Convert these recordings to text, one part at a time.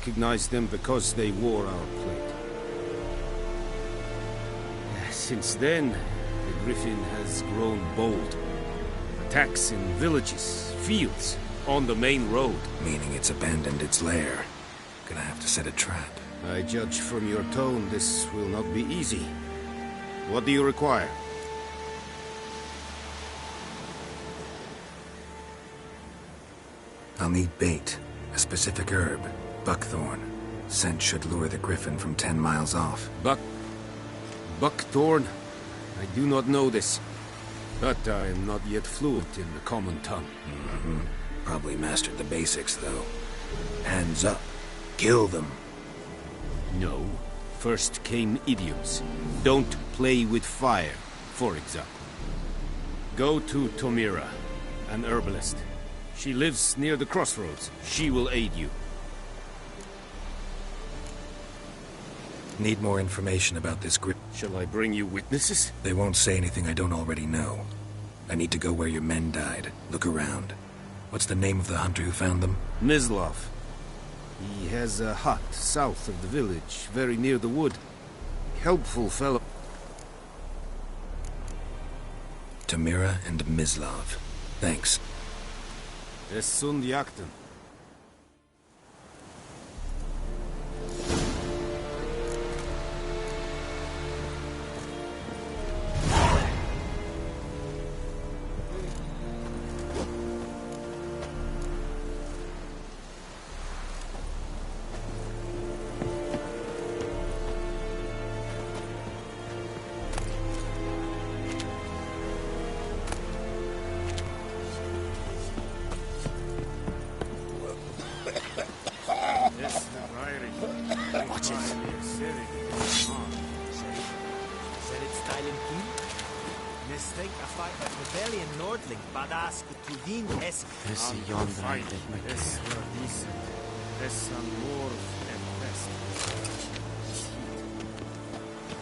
recognize them because they wore our plate. Since then, the Griffin has grown bold. Attacks in villages, fields, on the main road. Meaning it's abandoned its lair. Gonna have to set a trap. I judge from your tone this will not be easy. What do you require? I'll need bait. A specific herb. Buckthorn. Scent should lure the Griffin from 10 miles off. Buckthorn? I do not know this. But I am not yet fluent in the common tongue. Probably mastered the basics, though. Hands up. Kill them. No. First came idioms. Don't play with fire, for example. Go to Tomira, an herbalist. She lives near the crossroads. She will aid you. Need more information about this grip. Shall I bring you witnesses? They won't say anything I don't already know. I need to go where your men died. Look around. What's the name of the hunter who found them? Mislav. He has a hut south of the village, very near the wood. Helpful fellow. Tamira and Mislav. Thanks. Es sunt jakten. Watch it. Said it's styling key? Mistake a fight with rebellion Nordling, badass Tudin Esk. Es yonder es decent. Es amor and best.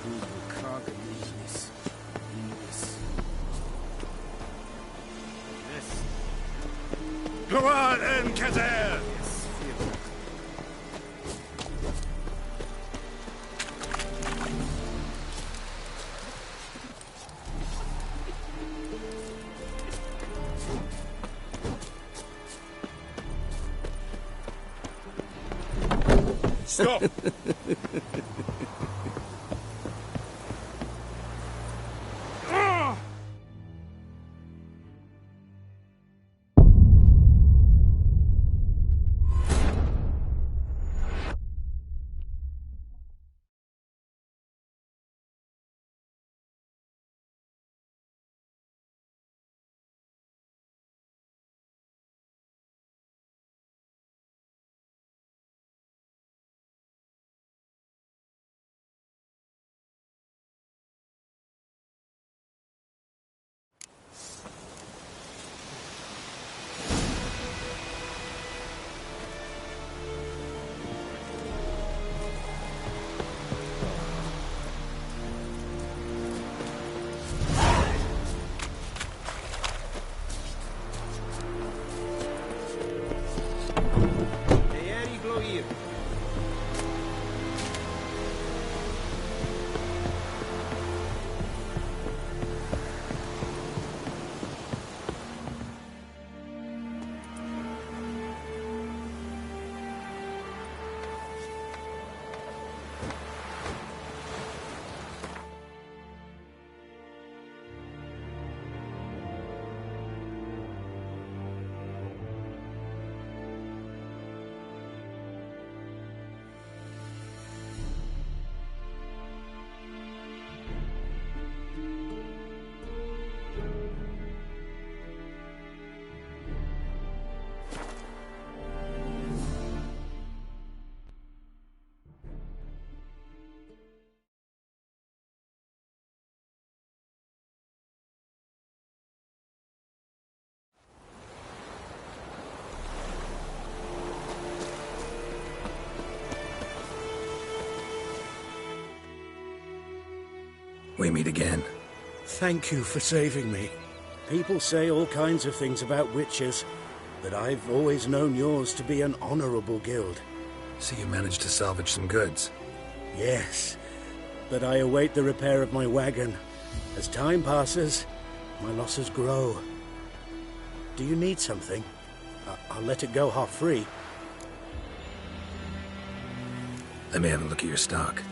Du Kragenlichnis. Yes. Go on, Enketer! Yes, feel it. Stop! We meet again. Thank you for saving me. People say all kinds of things about witches, but I've always known yours to be an honorable guild. See, you managed to salvage some goods. Yes, but I await the repair of my wagon. As time passes, my losses grow. Do you need something? I'll let it go half-free. Let me have a look at your stock.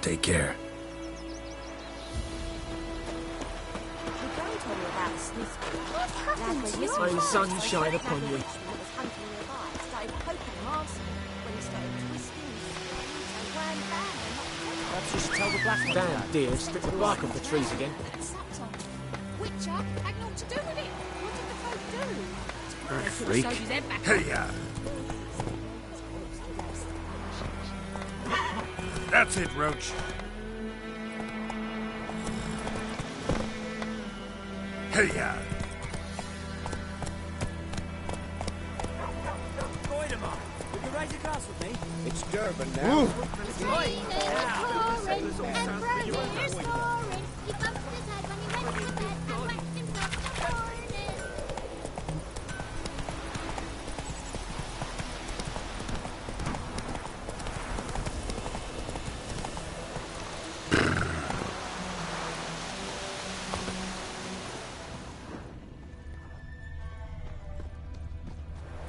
Take care. May sunshine upon you. Perhaps you should tell the black damn deer, strip the bark off the trees again. Witcher had naught to do with it. What did the folk do? Freak. Hey-ya! That's it, Roach. Hey-ya! Would you raise a glass with me? It's Durban now.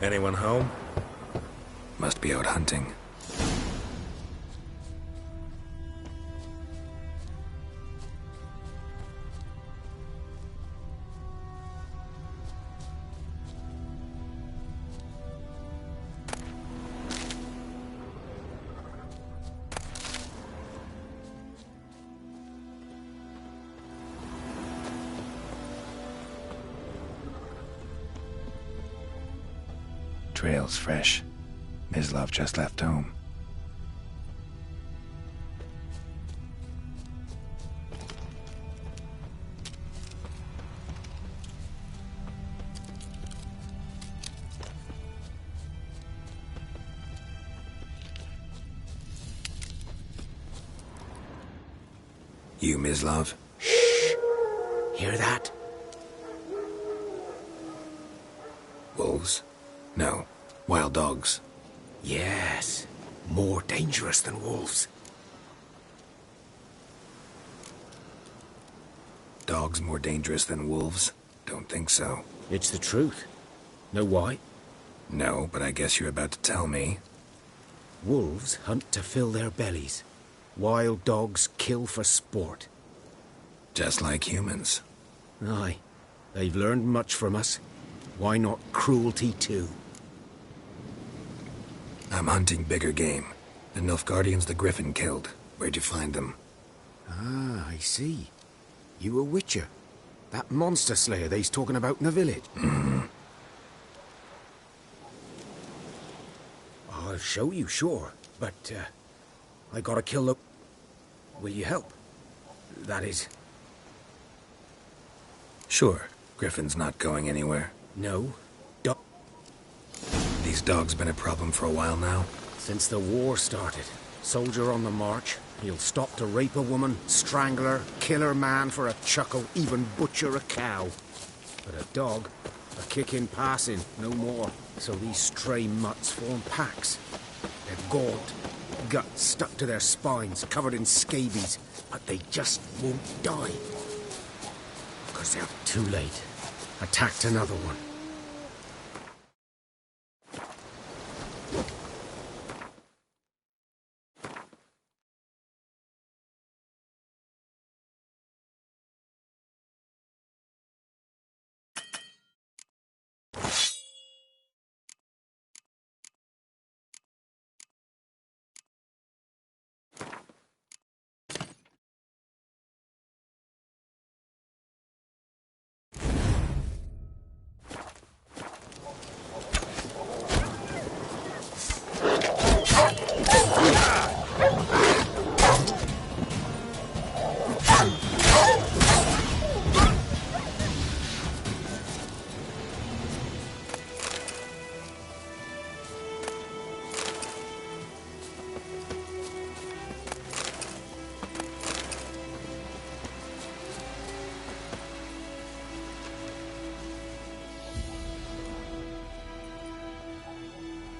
Anyone home? Must be out hunting. Trail's fresh. Mislav just left home. You, Mislav? Hear that? Wolves? No. Wild dogs. Yes. More dangerous than wolves. Dogs more dangerous than wolves? Don't think so. It's the truth. Know why? No, but I guess you're about to tell me. Wolves hunt to fill their bellies. Wild dogs kill for sport. Just like humans. Aye. They've learned much from us. Why not cruelty too? I'm hunting bigger game. The Nilfgaardians the Griffin killed. Where'd you find them? Ah, I see. You a witcher. That monster slayer they's talking about in the village. I'll show you, sure. But, I gotta kill the... Will you help? That is... Sure. Griffin's not going anywhere. No. These dogs been a problem for a while now? Since the war started. Soldier on the march. He'll stop to rape a woman, strangle her, kill her man for a chuckle, even butcher a cow. But a dog, a kick in passing, no more. So these stray mutts form packs. They're gaunt, guts stuck to their spines, covered in scabies, but they just won't die. Because they're too late. Attacked another one.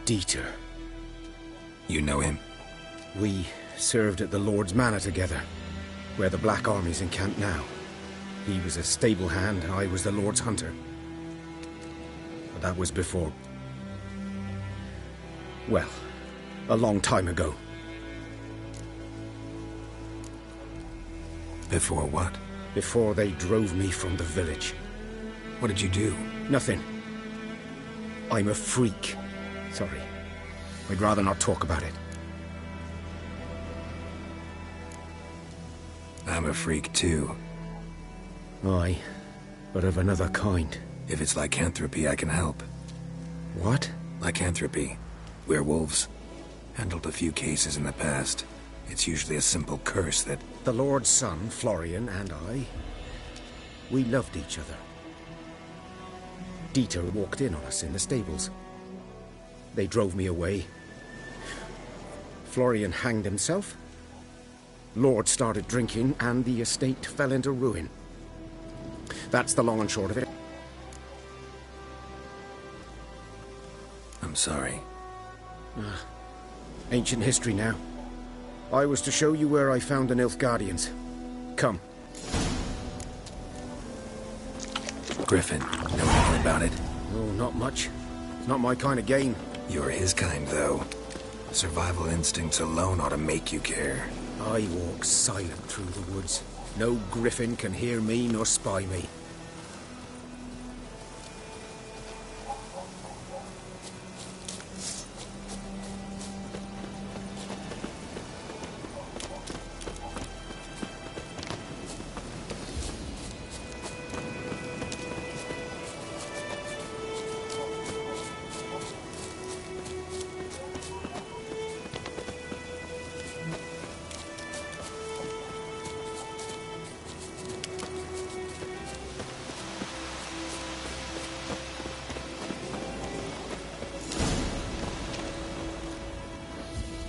Dieter. You know him? We served at the Lord's Manor together, where the Black Army's encamped now. He was a stable hand, I was the Lord's hunter. But that was before... well, a long time ago. Before what? Before they drove me from the village. What did you do? Nothing. I'm a freak. Sorry. I'd rather not talk about it. I'm a freak too. Aye, but of another kind. If it's lycanthropy, I can help. What? Lycanthropy. Werewolves. Handled a few cases in the past. It's usually a simple curse that... The Lord's son, Florian, and I... we loved each other. Dieter walked in on us in the stables. They drove me away. Florian hanged himself. Lord started drinking, and the estate fell into ruin. That's the long and short of it. I'm sorry. Ancient history now. I was to show you where I found the Nilfgaardians. Come. Griffin, know anything about it? Oh, not much. It's not my kind of game. You're his kind, though. Survival instincts alone ought to make you care. I walk silent through the woods. No griffin can hear me nor spy me.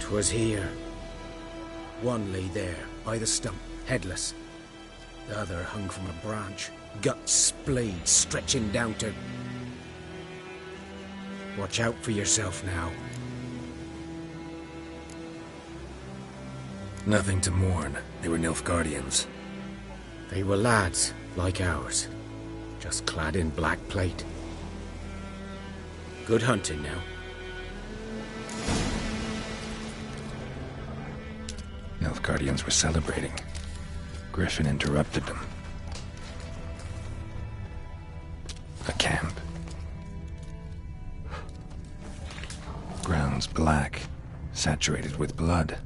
Was here. One lay there, by the stump, headless. The other hung from a branch, guts splayed, stretching down to... Watch out for yourself now. Nothing to mourn. They were Nilfgaardians. They were lads, like ours. Just clad in black plate. Good hunting now. Nilfgaardians were celebrating. Griffin interrupted them. A camp. Ground's black, saturated with blood.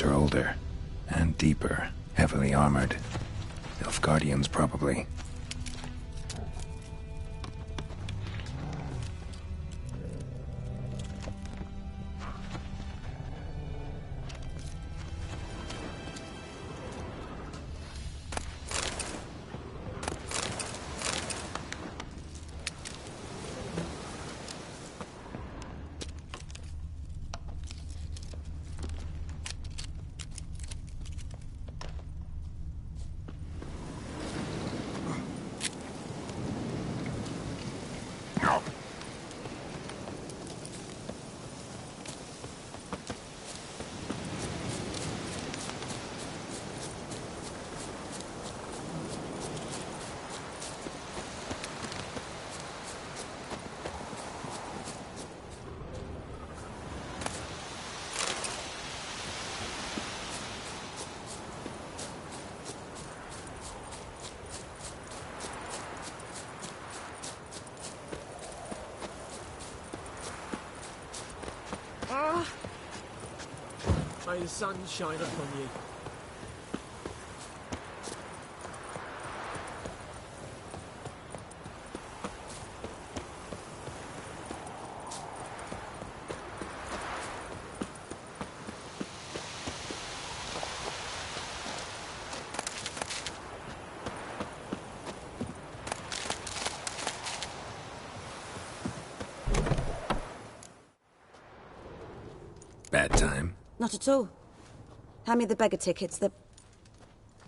Are older and deeper, heavily armored. Elf guardians, probably. May the sun shine upon you. Bad time? Not at all. Hand me the beggar tickets, the...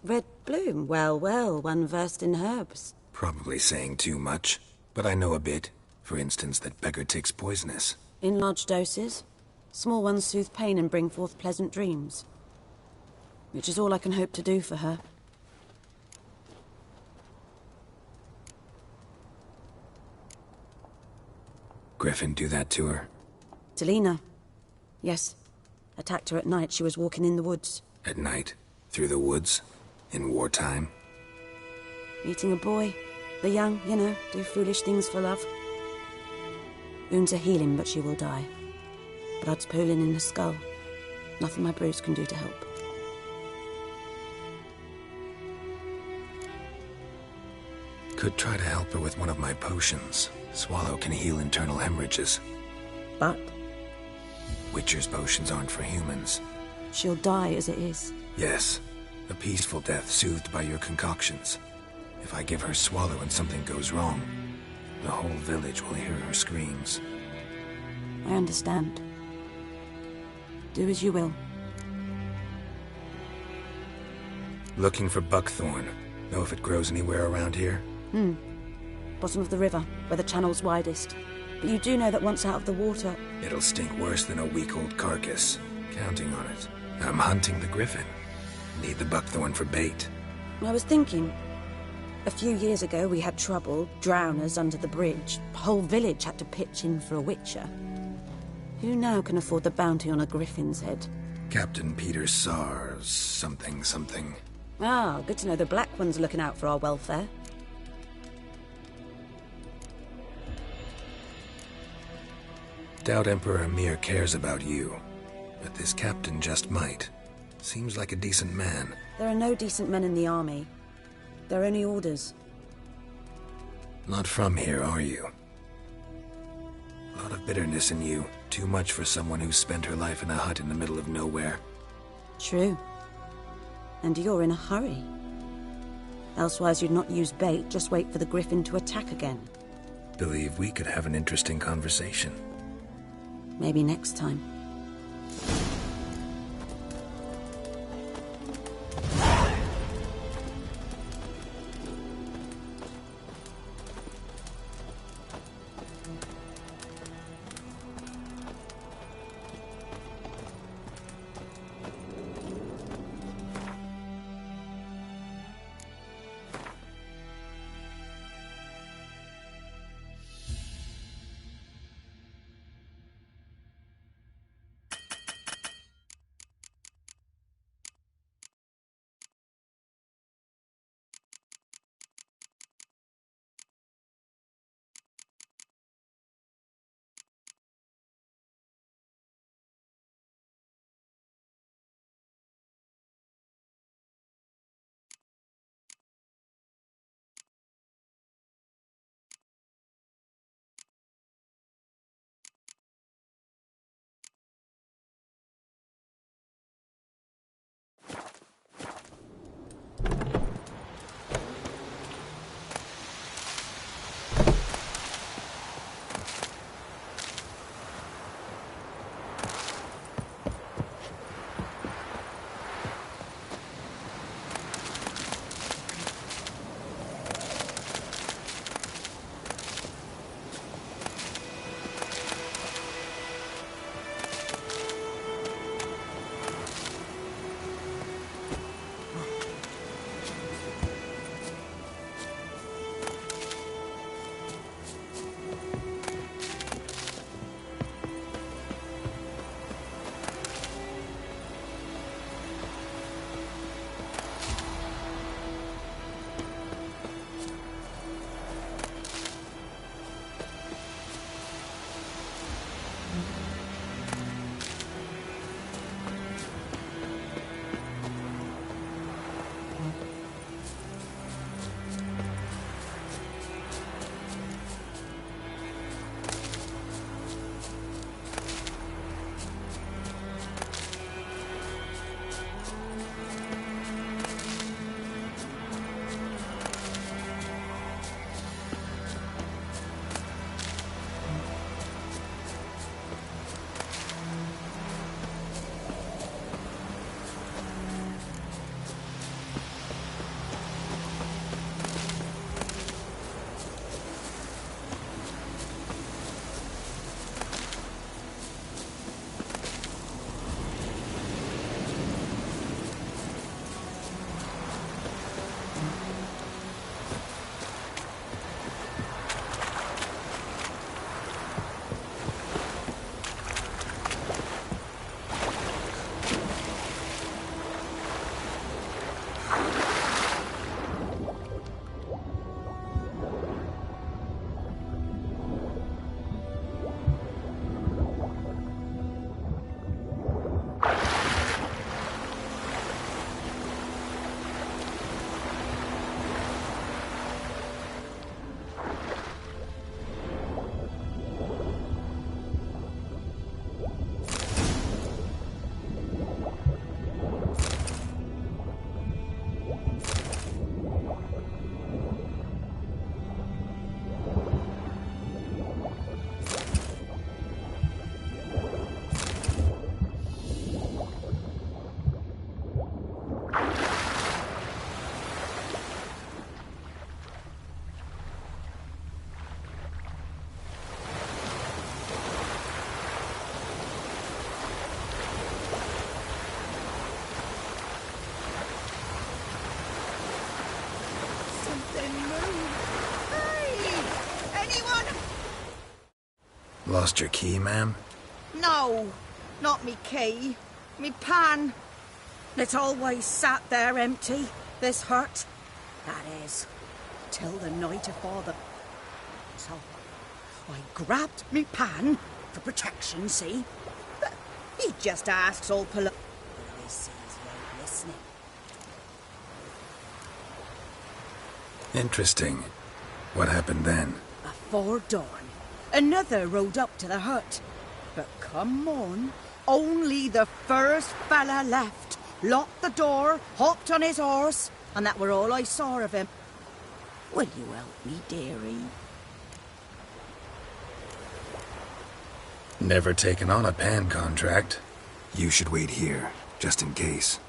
Red bloom. Well, well, one versed in herbs. Probably saying too much, but I know a bit. For instance, that beggar tick's poisonous. In large doses. Small ones soothe pain and bring forth pleasant dreams. Which is all I can hope to do for her. Griffin do that to her? Delina. Yes. Attacked her at night. She was walking in the woods. At night? Through the woods? In wartime? Eating a boy. The young, you know, do foolish things for love. Wounds are healing, but she will die. Blood's pooling in her skull. Nothing my brews can do to help. Could try to help her with one of my potions. Swallow can heal internal hemorrhages. But Witcher's potions aren't for humans. she'll die as it is. Yes. A peaceful death soothed by your concoctions. If I give her Swallow and something goes wrong, the whole village will hear her screams. I understand. Do as you will. Looking for buckthorn. Know if it grows anywhere around here? Bottom of the river, where the channel's widest. But you do know that once out of the water... It'll stink worse than a week-old carcass. Counting on it. I'm hunting the griffin. Need the buckthorn for bait. I was thinking... A few years ago we had trouble, drowners under the bridge. The whole village had to pitch in for a witcher. Who now can afford the bounty on a griffin's head? Captain Peter Sars, something. Ah, good to know the Black One's looking out for our welfare. Doubt Emperor Amir cares about you. But this captain just might. Seems like a decent man. There are no decent men in the army. They're only orders. Not from here, are you? A lot of bitterness in you. Too much for someone who spent her life in a hut in the middle of nowhere. True. And you're in a hurry. Elsewise you'd not use bait, just wait for the griffin to attack again. Believe we could have an interesting conversation. Maybe next time. Lost your key, ma'am? No, not me key. Me pan. It's always sat there empty, this hut. That is, till the night afore the... So, I grabbed me pan for protection, see? But he just asks all polite. But I sees you ain't listening. Interesting. What happened then? Afore dawn, another rode up to the hut. But come on, only the first fella left locked the door, hopped on his horse, and that were all I saw of him. Will you help me, dearie? Never taken on a pan contract. You should wait here, just in case.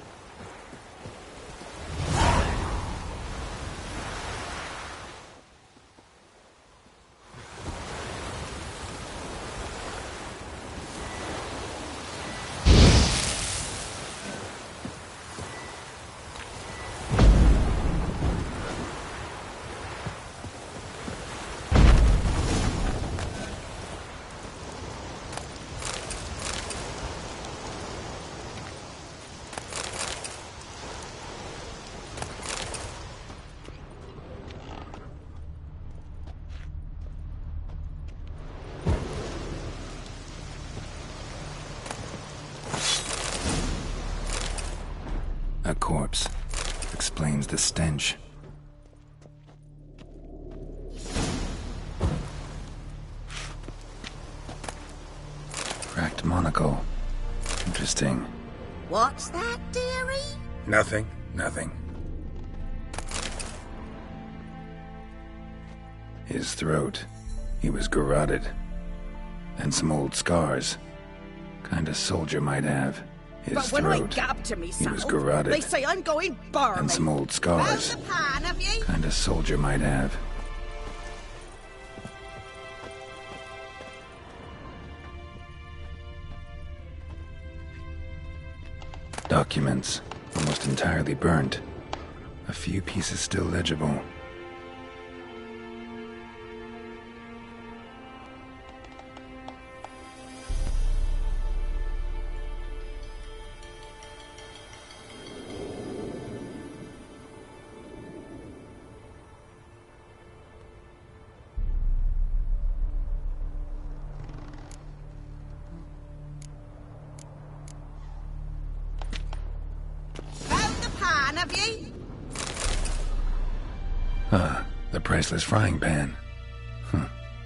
A corpse. Explains the stench. Cracked monocle. Interesting. What's that, dearie? Nothing. His throat. He was garroted. And some old scars. Kinda soldier might have. His But when throat. I gab to me He was self, garroted. they say I'm going barley. And some old scars. Found the pan, have ye? Kinda soldier might have. Documents. Almost entirely burnt. A few pieces still legible. Found the pan, have ye? The priceless frying pan.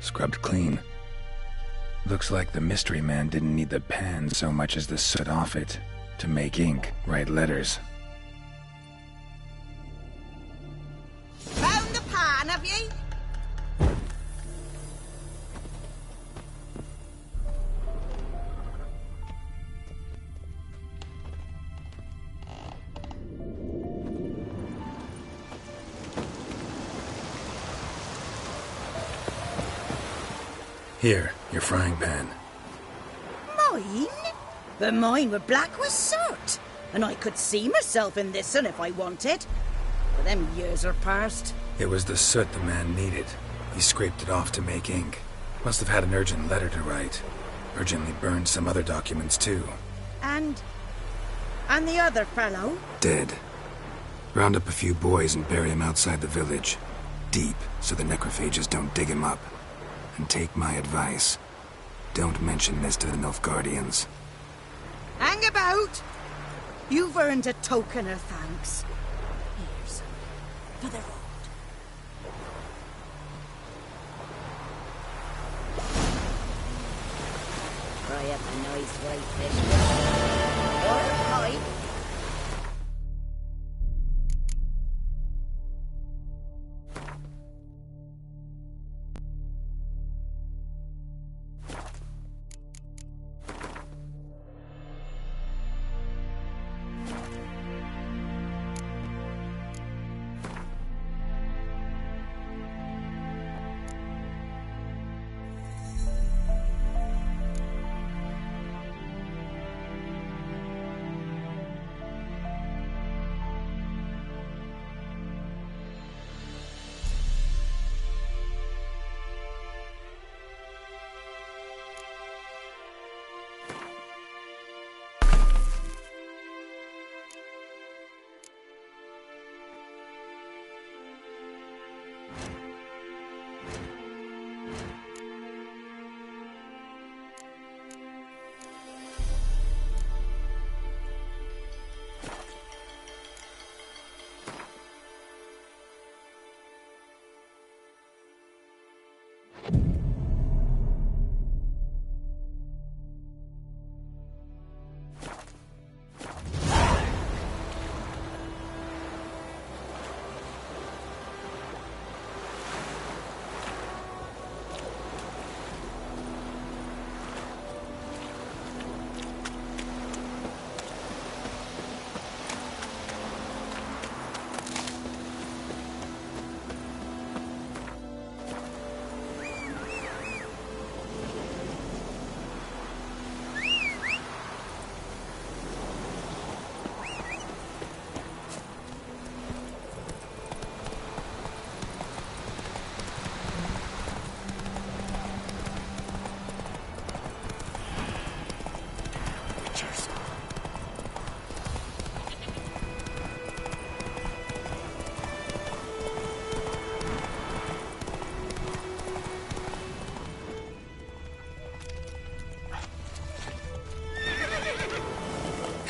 Scrubbed clean. Looks like the mystery man didn't need the pan so much as the soot off it to make ink, write letters. Found the pan, have ye? Here, your frying pan. Mine? But mine were black with soot. And I could see myself in this one if I wanted. But them years are past. It was the soot the man needed. He scraped it off to make ink. Must have had an urgent letter to write. Urgently burned some other documents too. And the other fellow? Dead. Round up a few boys and bury him outside the village. Deep, so the necrophages don't dig him up. And take my advice. Don't mention this to the Nilfgaardians. Hang about! You've earned a token of thanks. Here's for the road. Fry up a nice white fish. Or a pie.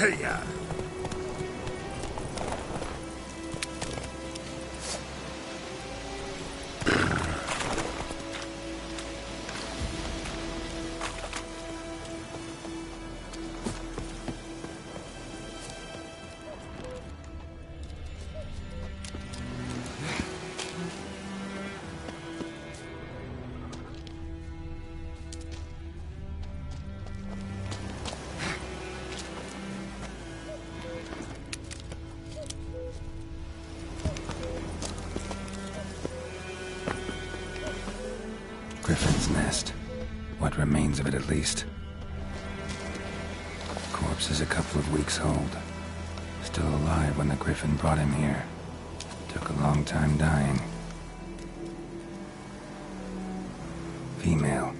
Hey, ya! Griffin's nest. What remains of it, at least. Corpse is a couple of weeks old. Still alive when the Griffin brought him here. Took a long time dying. Female.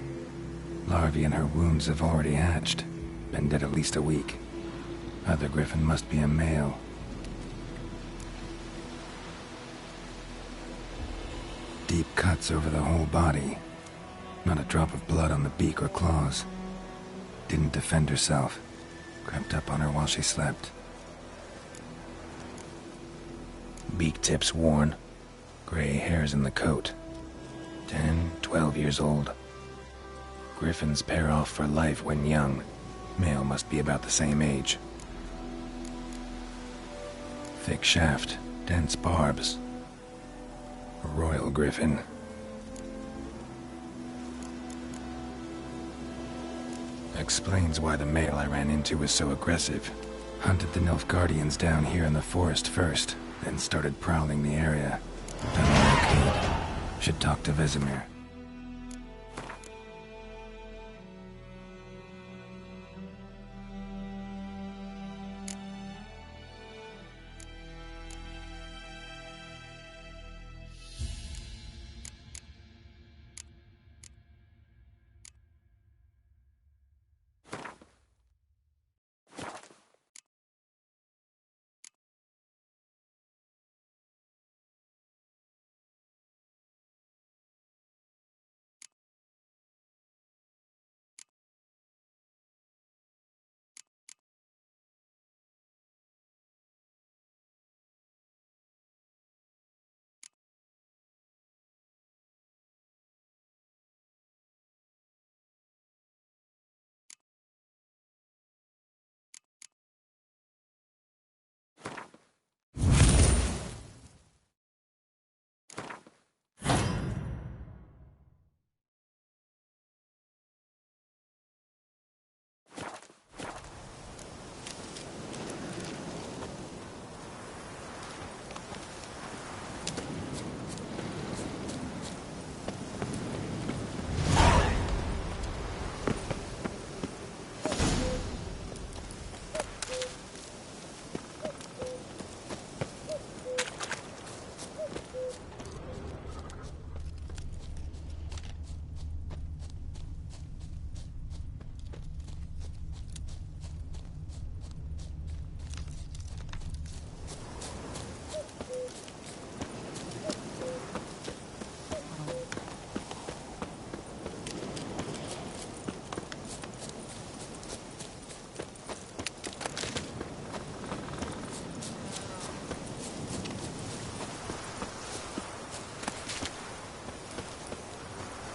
Larvae in her wounds have already hatched. Been dead at least a week. Other Griffin must be a male. Deep cuts over the whole body. Not a drop of blood on the beak or claws. Didn't defend herself. Crept up on her while she slept. Beak tips worn. Gray hairs in the coat. 10, 12 years old. Griffins pair off for life when young. Male must be about the same age. Thick shaft, dense barbs. A royal griffin. Explains why the male I ran into was so aggressive. Hunted the Nilfgaardians down here in the forest first, then started prowling the area. Done what I could. Should talk to Vesemir.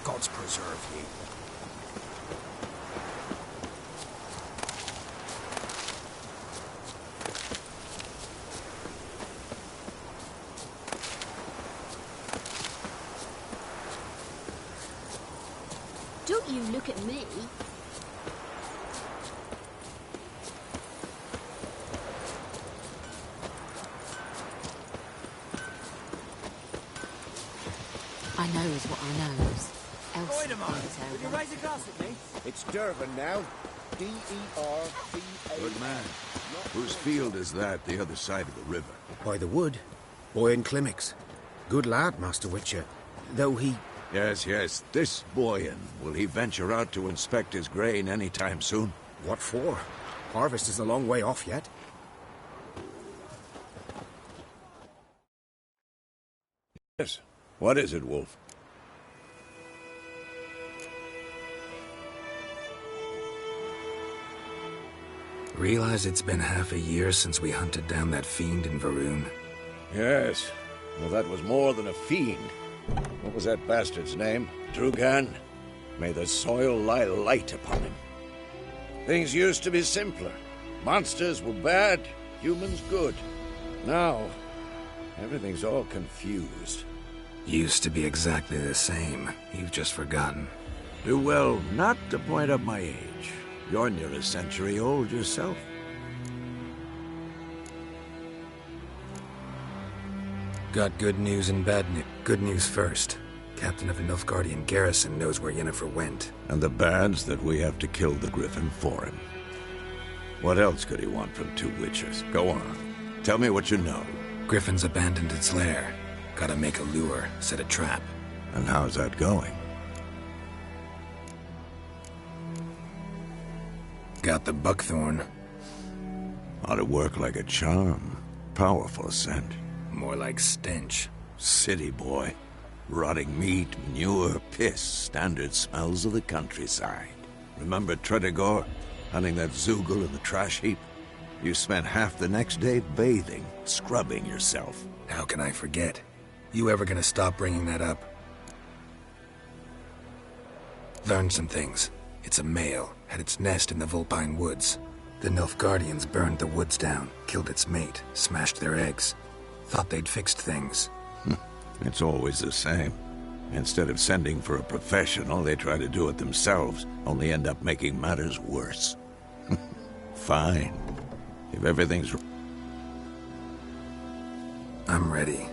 Gods preserve ye. Don't you look at me. I knows what I knows. Else Wait a moment. Will you raise a glass with me? It's Durban now. D-E-R-B-A. Good man. Whose field is that, the other side of the river? By the wood. Boyan Klimmix. Good lad, Master Witcher. Though he... Yes, yes. This Boyan. Will he venture out to inspect his grain any time soon? What for? Harvest is a long way off yet. Yes. What is it, Wolf? Realize it's been half a year since we hunted down that fiend in Varun? Yes. Well, that was more than a fiend. What was that bastard's name? Drugan? May the soil lie light upon him. Things used to be simpler. Monsters were bad, humans good. Now, everything's all confused. Used to be exactly the same. You've just forgotten. Do well not to point up my age. You're near a century old yourself. Got good news and bad news. Good news first. Captain of the Nilfgaardian garrison knows where Yennefer went. And the bad's that we have to kill the Griffin for him. What else could he want from two witchers? Go on. Tell me what you know. Griffin's abandoned its lair. Gotta make a lure, set a trap. And how's that going? Got the buckthorn. Ought to work like a charm. Powerful scent. More like stench. City boy. Rotting meat, manure, piss. Standard smells of the countryside. Remember Tredegor? Hunting that Zoogle in the trash heap? You spent half the next day bathing, scrubbing yourself. How can I forget? You ever gonna stop bringing that up? Learned some things. It's a male, had its nest in the Vulpine Woods. The Nilfgaardians burned the woods down, killed its mate, smashed their eggs. Thought they'd fixed things. It's always the same. Instead of sending for a professional, they try to do it themselves, only end up making matters worse. Fine. If everything's... I'm ready.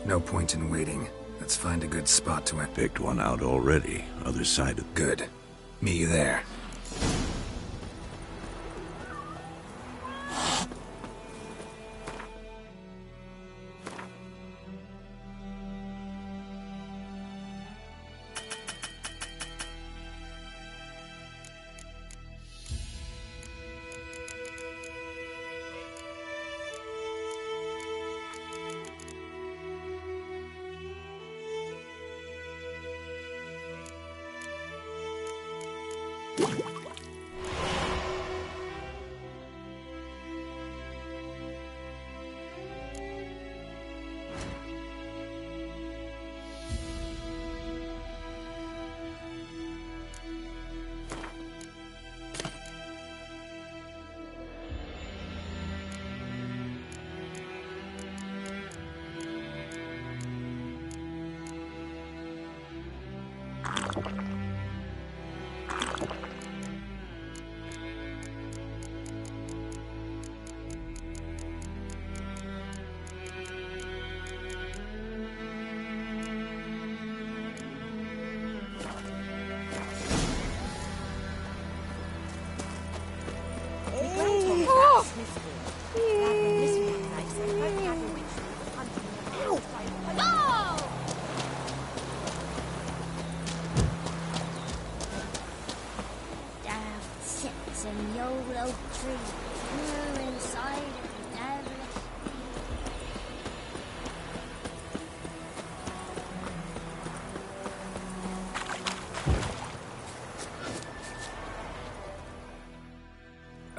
No point in waiting. Let's find a good spot to end. Picked one out already. Other side of... Good. Meet you there.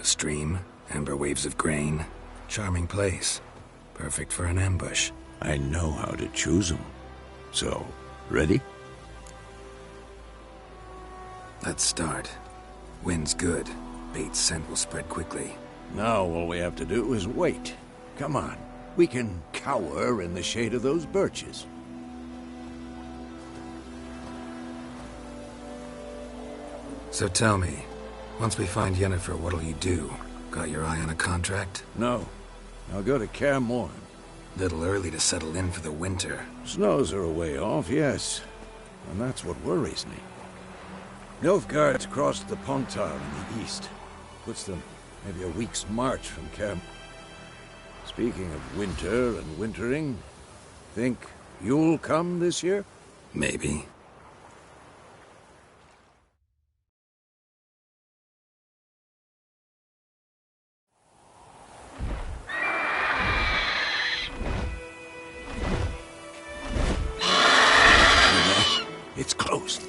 Stream, amber waves of grain. Charming place. Perfect for an ambush. I know how to choose them. So, ready? Let's start. Wind's good. Bait's scent will spread quickly. Now all we have to do is wait. Come on. We can cower in the shade of those birches. So tell me, once we find Yennefer, what'll you do? Got your eye on a contract? No. I'll go to Kaer Morhen. Little early to settle in for the winter. Snows are a way off, yes. And that's what worries me. Nilfgaard's crossed the Pontar in the east. Puts them maybe a week's march from Kaer. Speaking of winter and wintering, think you'll come this year? Maybe. It's closed.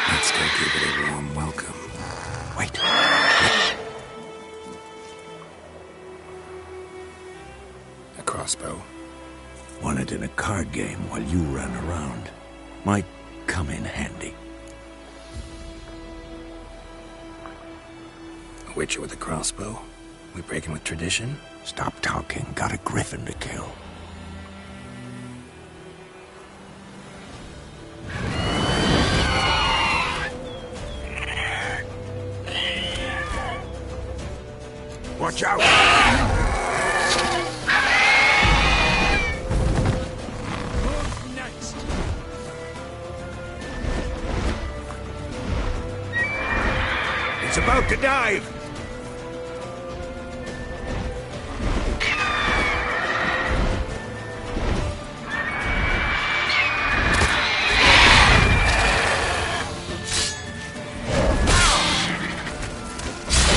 Let's go give it a warm welcome. Wait. Won it in a card game while you ran around. Might come in handy. A witcher with a crossbow? We breaking with tradition? Stop talking. Got a griffin to kill. Watch out! Who's next? It's about to dive!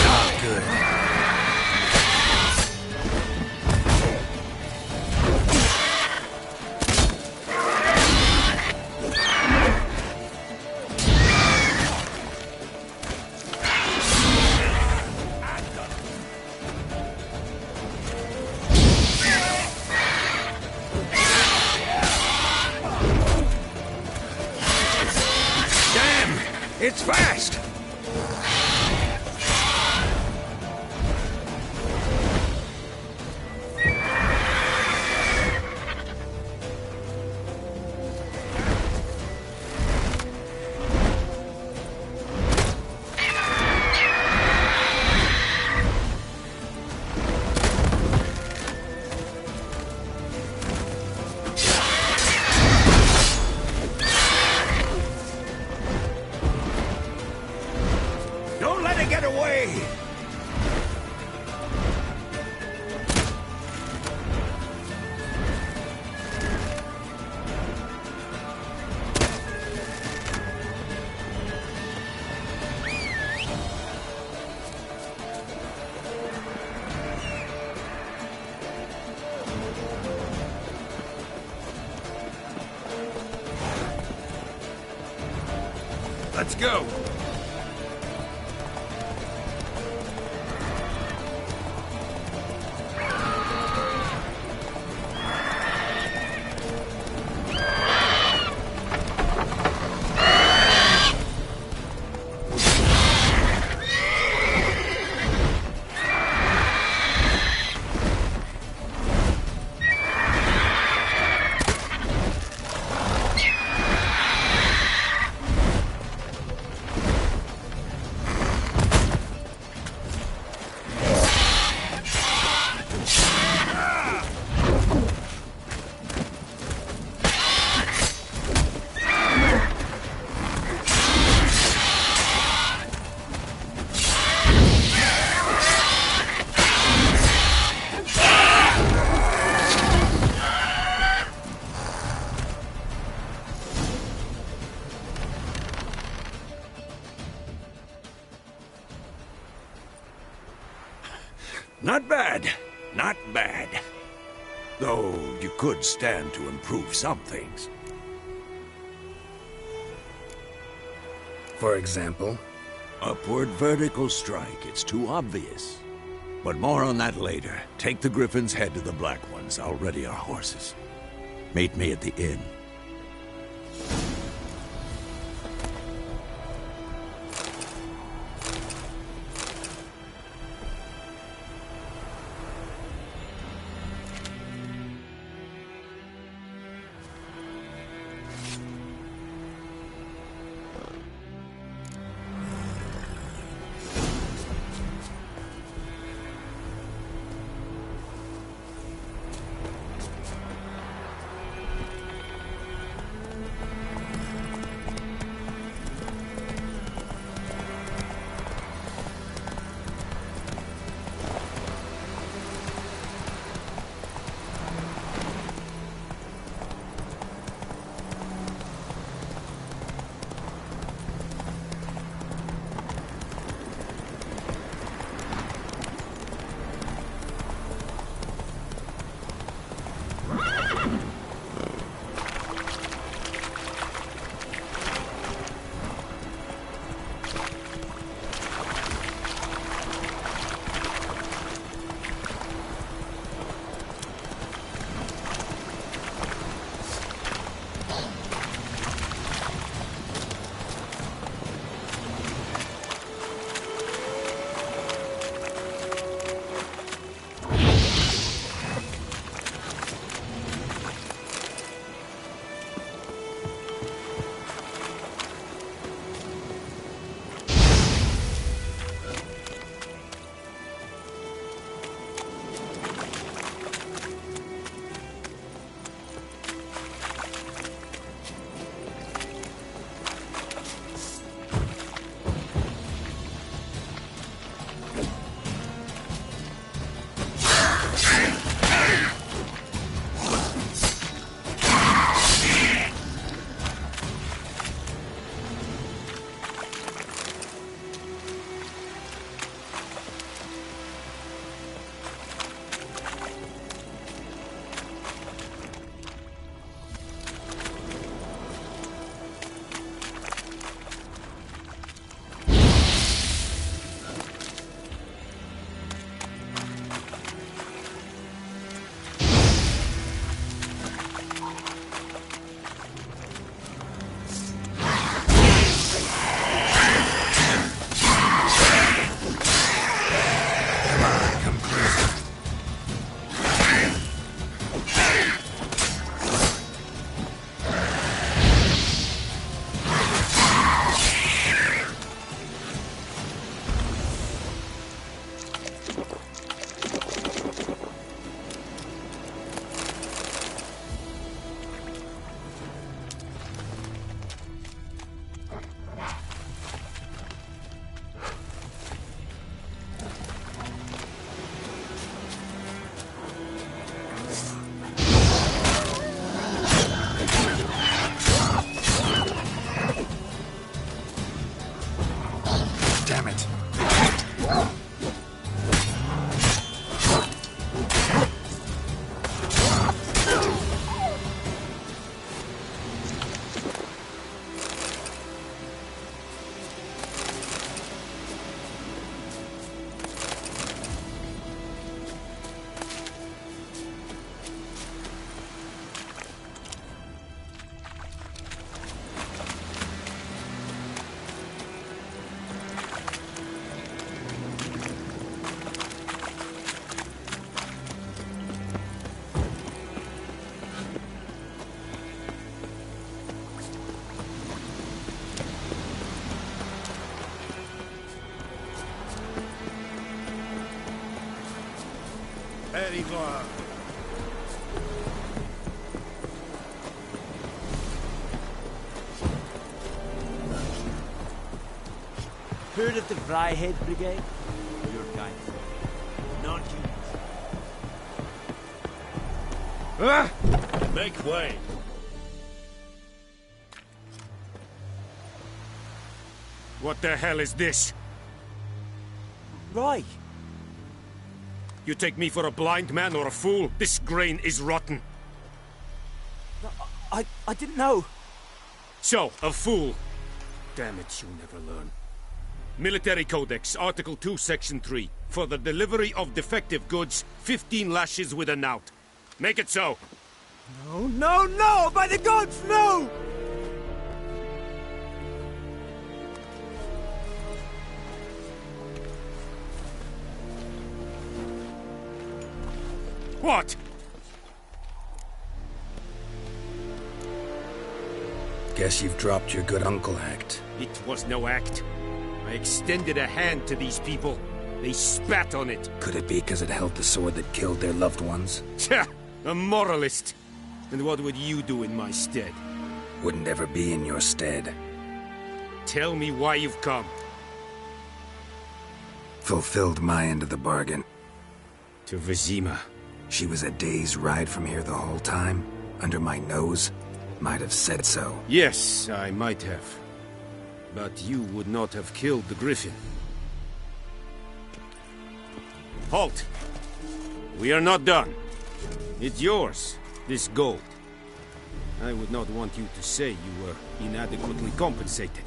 Not good. Damn! It's fast! Don't let it get away! Let's go! Not bad. Not bad. Though you could stand to improve some things. For example? Upward vertical strike. It's too obvious. But more on that later. Take the Griffin's head to the Black Ones. I'll ready our horses. Meet me at the inn. very glad. Heard of the Vryhead Brigade? Your kind. Non-humans. Make way. What the hell is this? Right. You take me for a blind man or a fool? This grain is rotten. No, I didn't know. So, a fool. Damn it, you never learn. Military Codex, Article 2, Section 3. For the delivery of defective goods, 15 lashes with a knout. Make it so. No, no, no! By the gods, no! What? Guess you've dropped your good uncle act. It was no act. I extended a hand to these people. They spat on it. Could it be because it held the sword that killed their loved ones? Tja, a moralist. And what would you do in my stead? Wouldn't ever be in your stead. Tell me why you've come. Fulfilled my end of the bargain. To Vizima. She was a day's ride from here the whole time. Under my nose. Might have said so. Yes, I might have. But you would not have killed the griffin. Halt! We are not done. It's yours, this gold. I would not want you to say you were inadequately compensated.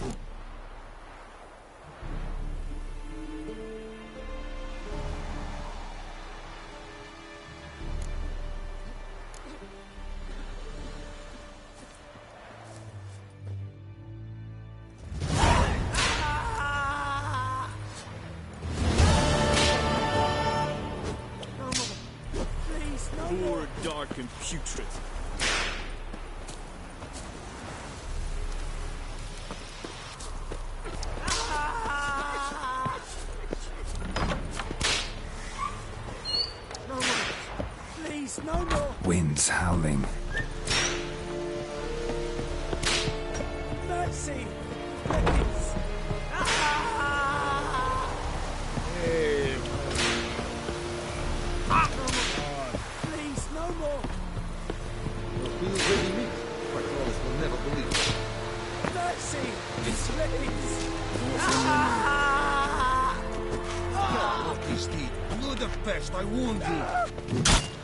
More dark and putrid. No more. Please, no more. Winds howling. Mercy. Please. Please, no more. Mercy. Please. You're the best, I warned you.